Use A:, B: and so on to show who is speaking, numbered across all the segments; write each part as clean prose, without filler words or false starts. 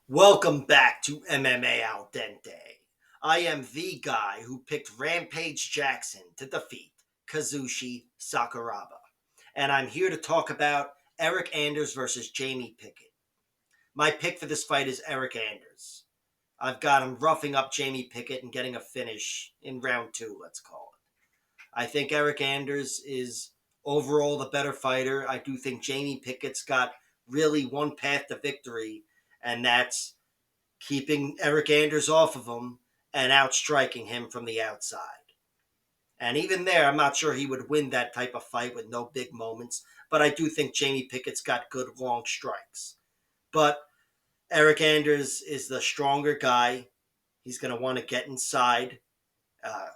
A: Welcome back to MMA Al Dente. I am the guy who picked Rampage Jackson to defeat Kazushi Sakuraba. And I'm here to talk about Eryk Anders versus Jamie Pickett. My pick for this fight is Eryk Anders. I've got him roughing up Jamie Pickett and getting a finish in round two, let's call it. I think Eryk Anders is overall the better fighter. I do think Jamie Pickett's got really one path to victory, and that's keeping Eryk Anders off of him and outstriking him from the outside. And even there, I'm not sure he would win that type of fight with no big moments, but I do think Jamie Pickett's got good long strikes. But Eryk Anders is the stronger guy. He's going to want to get inside,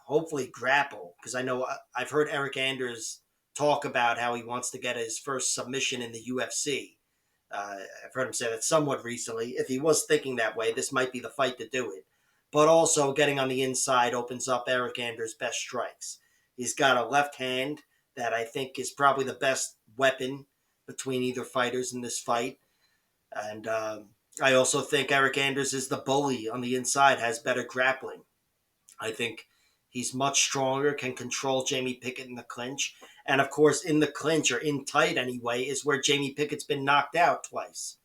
A: hopefully grapple, because I know I've heard Eryk Anders talk about how he wants to get his first submission in the UFC. I've heard him say that somewhat recently. If he was thinking that way, this might be the fight to do it. But also, getting on the inside opens up Eryk Anders' best strikes. He's got a left hand that I think is probably the best weapon between either fighters in this fight. And I also think Eryk Anders is the bully on the inside, has better grappling. I think he's much stronger, can control Jamie Pickett in the clinch. And of course, in the clinch, or in tight anyway, is where Jamie Pickett's been knocked out twice.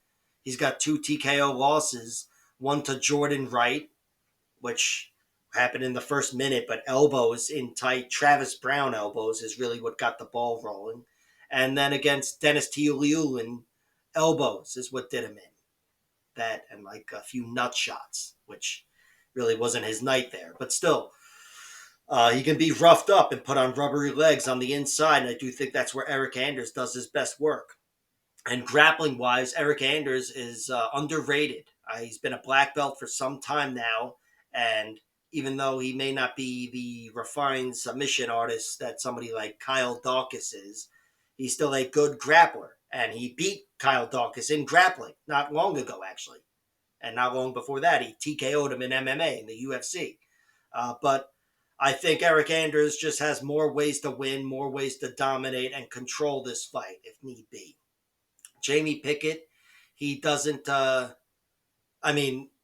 A: He's got two TKO losses, one to Jordan Wright, which happened in the first minute, but elbows in tight, Travis Brown elbows is really what got the ball rolling. And then against Dennis Tiuliulin, elbows is what did him in. That and like a few nut shots, which really wasn't his night there. But still, he can be roughed up and put on rubbery legs on the inside, and I do think that's where Eryk Anders does his best work. And grappling wise, Eryk Anders is underrated. He's been a black belt for some time now, and even though he may not be the refined submission artist that somebody like Kyle Dawkins is, he's still a good grappler. And he beat Kyle Dawkins in grappling not long ago, actually. And not long before that, he TKO'd him in MMA in the UFC. But I think Eryk Anders just has more ways to win, more ways to dominate and control this fight if need be. Jamie Pickett, he doesn't.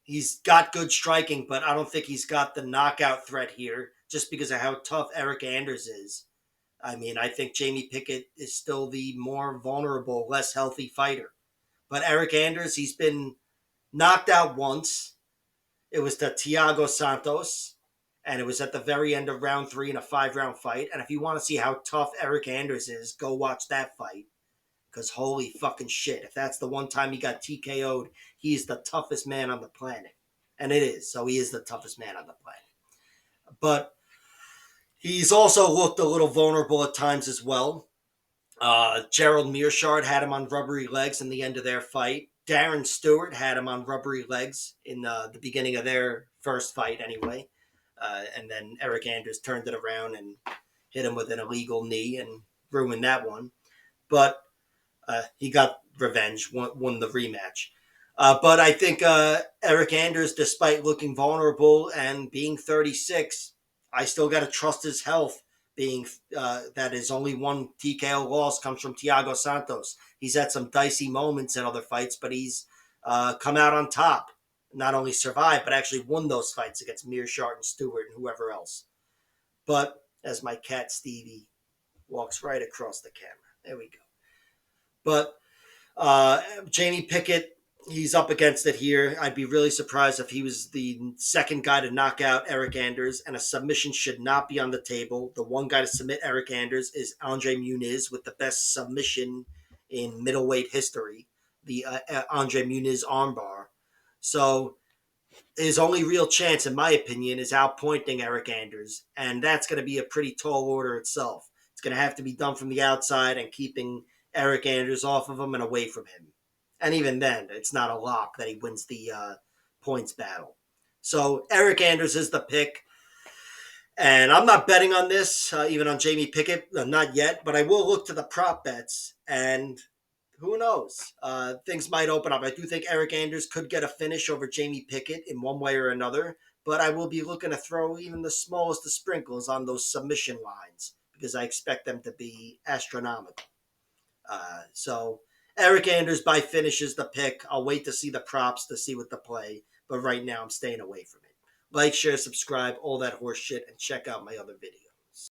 A: He's got good striking, but I don't think he's got the knockout threat here just because of how tough Eryk Anders is. I think Jamie Pickett is still the more vulnerable, less healthy fighter. But Eryk Anders, he's been knocked out once. It was to Thiago Santos, and it was at the very end of round three in a 5-round fight. And if you want to see how tough Eryk Anders is, go watch that fight. Because holy fucking shit, if that's the one time he got TKO'd, he's the toughest man on the planet. And it is, so he is the toughest man on the planet. But he's also looked a little vulnerable at times as well. Gerald Mearshard had him on rubbery legs in the end of their fight. Darren Stewart had him on rubbery legs in the beginning of their first fight, anyway. And then Eryk Anders turned it around and hit him with an illegal knee and ruined that one. But he got revenge, won the rematch. But I think Eryk Anders, despite looking vulnerable and being 36, I still got to trust his health. Being that his only one TKO loss comes from Thiago Santos. He's had some dicey moments in other fights, but he's come out on top. Not only survived, but actually won those fights against Mearshart and Stewart and whoever else. But as my cat Stevie walks right across the camera, there we go. But Jamie Pickett, he's up against it here. I'd be really surprised if he was the second guy to knock out Eryk Anders, and a submission should not be on the table. The one guy to submit Eryk Anders is Andre Muniz with the best submission in middleweight history, the Andre Muniz armbar. So his only real chance, in my opinion, is outpointing Eryk Anders, and that's going to be a pretty tall order itself. It's going to have to be done from the outside and keeping Eryk Anders off of him and away from him. And even then, it's not a lock that he wins the points battle. So Eryk Anders is the pick. And I'm not betting on this, even on Jamie Pickett, not yet, but I will look to the prop bets, and who knows? Things might open up. I do think Eryk Anders could get a finish over Jamie Pickett in one way or another, but I will be looking to throw even the smallest of sprinkles on those submission lines because I expect them to be astronomical. So Eryk Anders by finishes the pick. I'll wait to see the props to see what the play, but right now I'm staying away from it. Like, share, subscribe, all that horse shit, and check out my other videos.